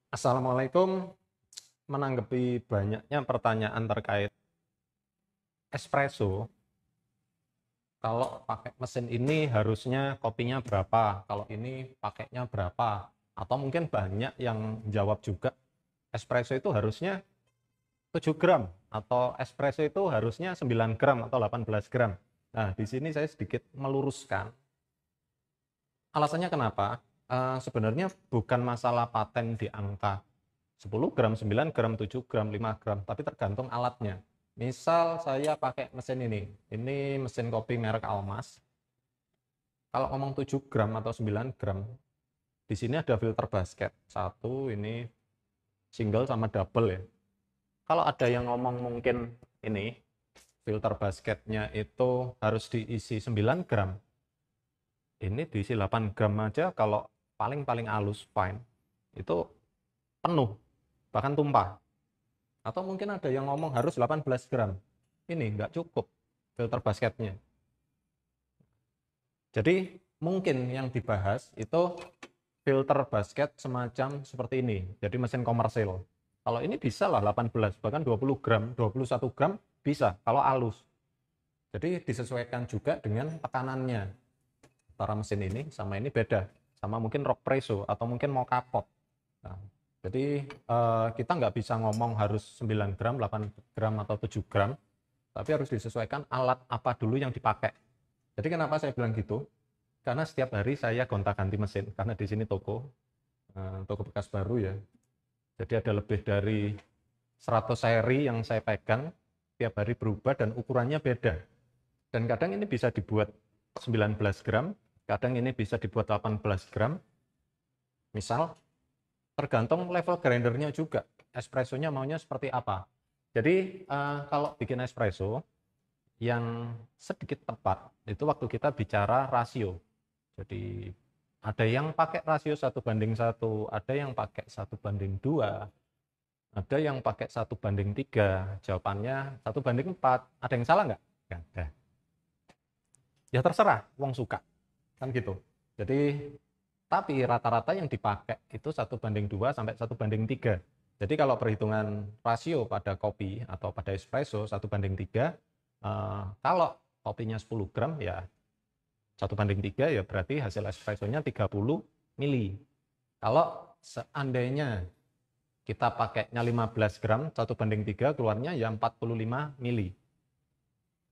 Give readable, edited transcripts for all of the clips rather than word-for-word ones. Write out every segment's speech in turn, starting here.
Assalamualaikum. Menanggapi banyaknya pertanyaan terkait espresso, kalau pakai mesin ini harusnya kopinya berapa, kalau ini pakainya berapa, atau mungkin banyak yang jawab juga espresso itu harusnya 7 gram, atau espresso itu harusnya 9 gram atau 18 gram. Nah, di sini saya sedikit meluruskan. Alasannya kenapa? Sebenarnya bukan masalah paten di angka 10 gram, 9 gram, 7 gram, 5 gram, tapi tergantung alatnya. Misal saya pakai mesin ini mesin kopi merek Almas. Kalau ngomong 7 gram atau 9 gram, di sini ada filter basket. Satu, ini single sama double ya. Kalau ada yang ngomong mungkin ini, filter basketnya itu harus diisi 9 gram, ini diisi 8 gram aja kalau paling-paling halus, fine. Itu penuh, bahkan tumpah. Atau mungkin ada yang ngomong harus 18 gram. Ini nggak cukup filter basketnya. Jadi mungkin yang dibahas itu filter basket semacam seperti ini. Jadi mesin komersil. Kalau ini bisa lah 18, bahkan 20 gram, 21 gram bisa kalau halus. Jadi disesuaikan juga dengan tekanannya. Antara mesin ini sama ini beda. Sama mungkin rock presso atau mungkin mau kapot. Nah, jadi kita nggak bisa ngomong harus 9 gram, 8 gram, atau 7 gram, tapi harus disesuaikan alat apa dulu yang dipakai. Jadi kenapa saya bilang gitu? Karena setiap hari saya gonta-ganti mesin, karena di sini toko bekas baru ya. Jadi ada lebih dari 100 seri yang saya pegang, tiap hari berubah dan ukurannya beda. Dan kadang ini bisa dibuat 19 gram, kadang ini bisa dibuat 18 gram. Misal, tergantung level grindernya juga, espressonya maunya seperti apa. Jadi kalau bikin espresso yang sedikit tepat itu waktu kita bicara rasio. Jadi ada yang pakai rasio 1:1, ada yang pakai 1:2, ada yang pakai 1:3. Jawabannya 1:4. Ada yang salah nggak? Nggak ada. Ya terserah, wong suka kan gitu. Jadi tapi rata-rata yang dipakai itu 1:2 sampai 1:3. Jadi kalau perhitungan rasio pada kopi atau pada espresso 1:3, kalau kopinya 10 gram ya 1:3 ya berarti hasil espressonya 30 mili. Kalau seandainya kita pakainya 15 gram, 1:3 keluarnya ya 45 mili.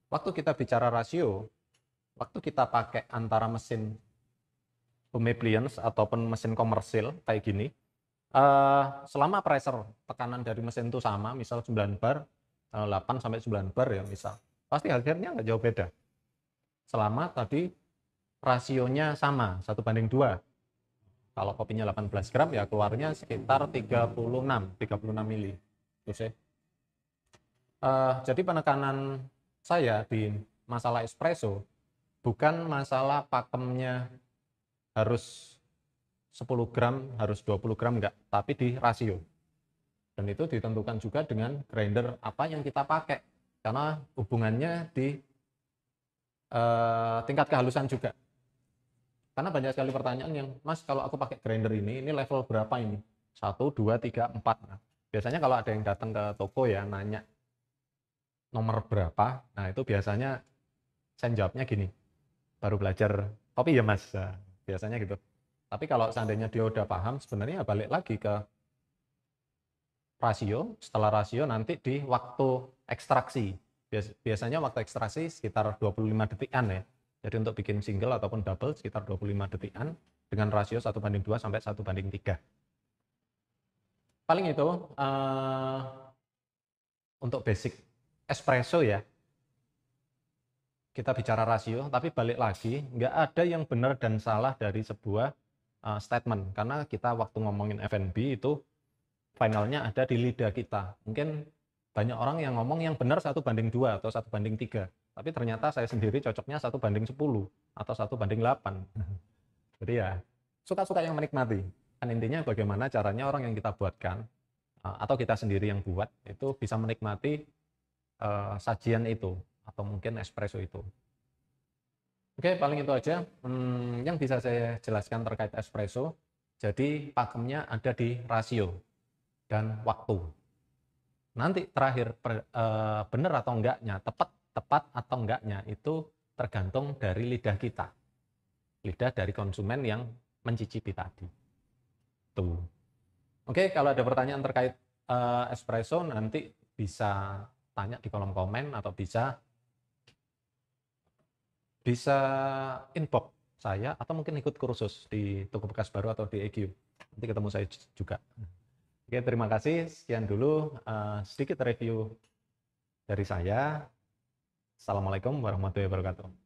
Waktu kita bicara rasio, waktu kita pakai antara mesin home appliance ataupun mesin komersil kayak gini, selama pressure tekanan dari mesin itu sama, misal 9 bar, 8 sampai 9 bar ya misal, pasti hasilnya nggak jauh beda. Selama tadi rasionya sama, 1:2. Kalau kopinya 18 gram ya keluarnya sekitar 36 mili. Terus ya. Jadi penekanan saya di masalah espresso bukan masalah pakemnya harus 10 gram, harus 20 gram, enggak, tapi di rasio. Dan itu ditentukan juga dengan grinder apa yang kita pakai. Karena hubungannya di tingkat kehalusan juga. Karena banyak sekali pertanyaan yang, Mas, kalau aku pakai grinder ini level berapa ini? 1, 2, 3, 4. Nah, biasanya kalau ada yang datang ke toko ya, nanya nomor berapa, nah itu biasanya saya jawabnya gini, baru belajar kopi ya Mas, nah, biasanya gitu. Tapi kalau seandainya dia udah paham, sebenarnya balik lagi ke rasio, setelah rasio nanti di waktu ekstraksi. Biasanya waktu ekstraksi sekitar 25 detikan ya. Jadi untuk bikin single ataupun double sekitar 25 detikan dengan rasio 1:2 sampai 1:3. Paling itu untuk basic espresso ya. Kita bicara rasio, tapi balik lagi, nggak ada yang benar dan salah dari sebuah statement. Karena kita waktu ngomongin F&B itu finalnya ada di lidah kita. Mungkin banyak orang yang ngomong yang benar 1:2 atau 1:3. Tapi ternyata saya sendiri cocoknya 1:10 atau 1:8. Jadi ya, suka-suka yang menikmati. Kan intinya bagaimana caranya orang yang kita buatkan, atau kita sendiri yang buat, itu bisa menikmati sajian itu, atau mungkin espresso itu. Oke, paling itu aja yang bisa saya jelaskan terkait espresso. Jadi pakemnya ada di rasio. dan waktu. Nanti terakhir benar atau enggaknya, tepat atau enggaknya itu tergantung dari lidah kita. Lidah dari konsumen yang mencicipi tadi. Tuh. Oke, kalau ada pertanyaan terkait espresso nanti bisa tanya di kolom komen atau bisa inbox saya atau mungkin ikut kursus di Toko Bekas Baru atau di EQ. Nanti ketemu saya juga. Oke, terima kasih. Sekian dulu sedikit review dari saya. Assalamualaikum warahmatullahi wabarakatuh.